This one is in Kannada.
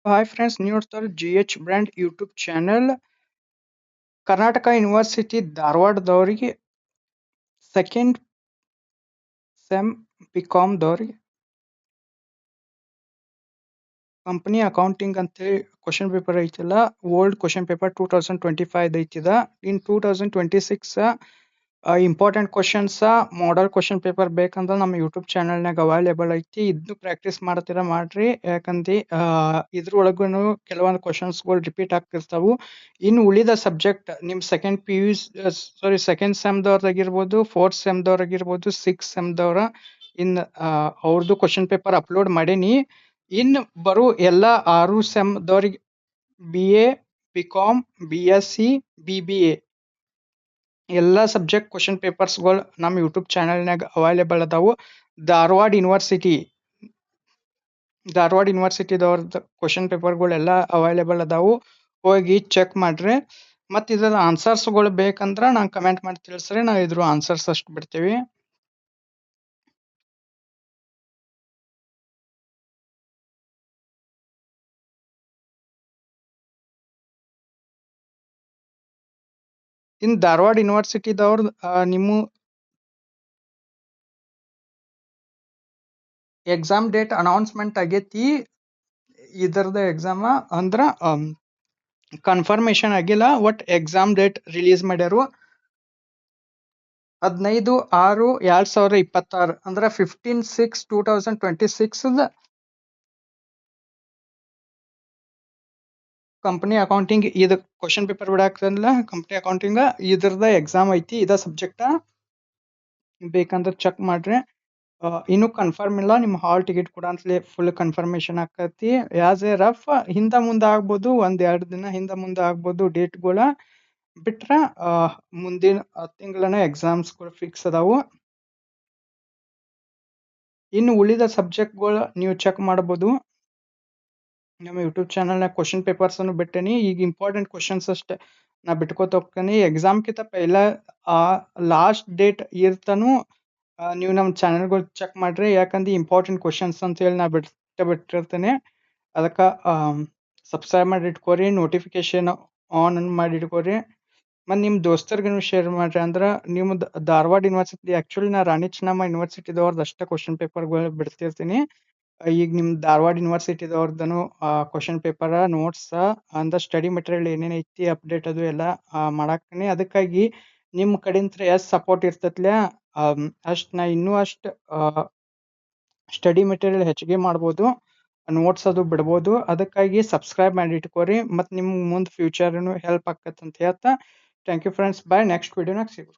ಹಾಯ್ ಫ್ರೆಂಡ್ಸ್, ನೀವು ನೋಡ್ತಾರೆ GH brand YouTube channel. Karnataka university ಧಾರವಾಡದವರಿಗೆ second sem BCom company accounting ಅಂತೇಳಿ ಕ್ವಶನ್ ಪೇಪರ್ ಐತಿಲ್ಲ. ಓಲ್ಡ್ ಕ್ವಶನ್ ಪೇಪರ್ 2025 ಐತಿದ. In 2026 important questions model question paper ಬೇಕಂದ್ರೆ ನಮ್ಮ ಯೂಟ್ಯೂಬ್ ಚಾನಲ್ನಾಗ ಅವೈಲೇಬಲ್ ಐತಿ. ಇದನ್ನು ಪ್ರಾಕ್ಟೀಸ್ ಮಾಡ್ತೀರಾ ಮಾಡ್ರಿ, ಯಾಕಂದ್ರೆ ಇದ್ರೊಳಗೂ ಕೆಲವೊಂದು ಕ್ವಶನ್ಸ್ಗಳು ರಿಪೀಟ್ ಆಗ್ತಿರ್ತಾವು. ಇನ್ನು ಉಳಿದ ಸಬ್ಜೆಕ್ಟ್ ನಿಮ್ ಸೆಕೆಂಡ್ ಸೆಮ್ದವ್ರದಾಗಿರ್ಬೋದು, ಫೋರ್ತ್ ಸೆಮ್ದವ್ರಾಗಿರ್ಬೋದು, ಸಿಕ್ಸ್ ಸೆಮ್ದವ್ರ ಅವ್ರದ್ದು ಕ್ವಶನ್ ಪೇಪರ್ ಅಪ್ಲೋಡ್ ಮಾಡೀನಿ. ಇನ್ನು ಬರೋ ಎಲ್ಲ 6 ಸೆಮ್ದವ್ರಿಗೆ BA, BCom, BSc, BBA ಎಲ್ಲ ಸಬ್ಜೆಕ್ಟ್ ಕ್ವಶನ್ ಪೇಪರ್ಸ್ಗಳು ನಮ್ಮ ಯೂಟ್ಯೂಬ್ ಚಾನಲ್ನಾಗ ಅವೈಲೇಬಲ್ ಅದಾವು. ಧಾರವಾಡ ಯೂನಿವರ್ಸಿಟಿದವ್ರದ್ದು ಕ್ವಶನ್ ಪೇಪರ್ಗಳೆಲ್ಲ ಅವೈಲೇಬಲ್ ಅದಾವು. ಹೋಗಿ ಚೆಕ್ ಮಾಡ್ರಿ. ಮತ್ತು ಇದರ ಆನ್ಸರ್ಸ್ಗಳು ಬೇಕಂದ್ರೆ ನಾನು ಕಮೆಂಟ್ ಮಾಡಿ ತಿಳಿಸ್ರಿ, ನಾವು ಇದ್ರ ಆನ್ಸರ್ಸ್ ಅಷ್ಟು ಬಿಡ್ತೀವಿ. ಇನ್ ಧಾರವಾಡ ಯೂನಿವರ್ಸಿಟಿದವ್ರದ್ದು ನಿಮ್ಮ ಎಕ್ಸಾಮ್ ಡೇಟ್ ಅನೌನ್ಸ್ಮೆಂಟ್ ಆಗೈತಿ. ಇದರದ ಎಕ್ಸಾಮ್ ಅಂದ್ರ ಕನ್ಫರ್ಮೇಶನ್ ಆಗಿಲ್ಲ. ಒಟ್ ಎಕ್ಸಾಮ್ ಡೇಟ್ ರಿಲೀಸ್ ಮಾಡ್ಯಾರು 15/6/2026 ಅಂದ್ರೆ 15/6/2026 ಕಂಪನಿ ಅಕೌಂಟಿಂಗ್ ಇದು ಕ್ವಶನ್ ಪೇಪರ್ ಬಿಡಾಕ್ತಲ್ಲ. ಕಂಪನಿ ಅಕೌಂಟಿಂಗ್ ಇದ್ರದ ಎಕ್ಸಾಮ್ ಐತಿ. ಇದ ಸಬ್ಜೆಕ್ಟ್ ಬೇಕಂದ್ರೆ ಚೆಕ್ ಮಾಡ್ರಿ. ಇನ್ನೂ ಕನ್ಫರ್ಮ್ ಇಲ್ಲ. ನಿಮ್ಮ ಹಾಲ್ ಟಿಕೆಟ್ ಕೂಡ ಅಂತಲೇ ಫುಲ್ ಕನ್ಫರ್ಮೇಶನ್ ಆಕತಿ. ಆಸ್ ಎ ರಫ್ ಹಿಂದ ಮುಂದೆ ಆಗ್ಬೋದು, 1-2 ದಿನ ಹಿಂದ ಮುಂದೆ ಆಗ್ಬೋದು ಡೇಟ್ಗಳ. ಬಿಟ್ರ ಮುಂದಿನ ತಿಂಗಳನ್ನ ಎಕ್ಸಾಮ್ಸ್ಗಳು ಫಿಕ್ಸ್ ಅದಾವು. ಇನ್ನು ಉಳಿದ ಸಬ್ಜೆಕ್ಟ್ಗಳು ನೀವು ಚೆಕ್ ಮಾಡ್ಬೋದು. ನಮ್ಮ ಯೂಟ್ಯೂಬ್ ಚಾನಲ್ನಾಗ ಕ್ವಶನ್ ಪೇಪರ್ಸ್ ಅನ್ನು ಬಿಟ್ಟೇನಿ. ಈಗ ಇಂಪಾರ್ಟೆಂಟ್ ಕ್ವಶನ್ಸ್ ಅಷ್ಟೇ ನಾ ಬಿಟ್ಕೋತ ಹೋಗ್ತೇನೆ. ಎಕ್ಸಾಮ್ಕಿಂತ ಪೈಲ ಲಾಸ್ಟ್ ಡೇಟ್ ಇರ್ತಾನು ನೀವು ನಮ್ಮ ಚಾನಲ್ಗಳು ಚೆಕ್ ಮಾಡ್ರಿ. ಯಾಕಂದ್ರೆ ಇಂಪಾರ್ಟೆಂಟ್ ಕ್ವಶನ್ಸ್ ಅಂತ ಹೇಳಿ ನಾ ಬಿಟ್ಟಿರ್ತೇನೆ. ಅದಕ್ಕೆ ಸಬ್ಸ್ಕ್ರೈಬ್ ಮಾಡಿ ಇಟ್ಕೋರಿ, ನೋಟಿಫಿಕೇಶನ್ ಆನ್ ಮಾಡಿ ಇಟ್ಕೋರಿ. ಮತ್ತು ನಿಮ್ಮ ದೋಸ್ತರಿಗೂ ಶೇರ್ ಮಾಡ್ರಿ. ಅಂದ್ರೆ ನಿಮ್ದು ಧಾರವಾಡ ಯೂನಿವರ್ಸಿಟಿ, ಆ್ಯಕ್ಚುಲಿ ನಾ ರಾಣಿ ಚೆನ್ನಮ್ಮ ಯೂನಿವರ್ಸಿಟಿದವ್ರದ್ದು ಅಷ್ಟೇ ಕ್ವಶನ್ ಪೇಪರ್ಗಳು ಬಿಡ್ತಿರ್ತೀನಿ. ಈಗ ನಿಮ್ಮ ಧಾರವಾಡ ಯೂನಿವರ್ಸಿಟಿದವ್ರದ್ದು ಕ್ವಶನ್ ಪೇಪರ್ ನೋಟ್ಸ್ ಅಂದ್ರೆ ಸ್ಟಡಿ ಮೆಟೀರಿಯಲ್ ಏನೇನು ಐತಿ ಅಪ್ಡೇಟ್ ಅದು ಎಲ್ಲ ಮಾಡಾಕ್ತೀನಿ. ಅದಕ್ಕಾಗಿ ನಿಮ್ಮ ಕಡೆಯಿಂದ ಎಷ್ಟು ಸಪೋರ್ಟ್ ಇರ್ತೈತ್ಲೆ ಅಷ್ಟು ನಾ ಇನ್ನೂ ಅಷ್ಟು ಸ್ಟಡಿ ಮೆಟೀರಿಯಲ್ ಹೆಚ್ಚಿಗೆ ಮಾಡ್ಬೋದು, ನೋಟ್ಸ್ ಅದು ಬಿಡ್ಬೋದು. ಅದಕ್ಕಾಗಿ ಸಬ್ಸ್ಕ್ರೈಬ್ ಮಾಡಿ ಇಟ್ಕೋರಿ. ಮತ್ತು ನಿಮ್ಗೆ ಮುಂದೆ ಫ್ಯೂಚರ್ನು ಹೆಲ್ಪ್ ಆಕತ್ತಂತ ಹೇಳ್ತಾ thank you friends. Bye. Next ವಿಡಿಯೋನಾಗ ಸಿಗೋಣ.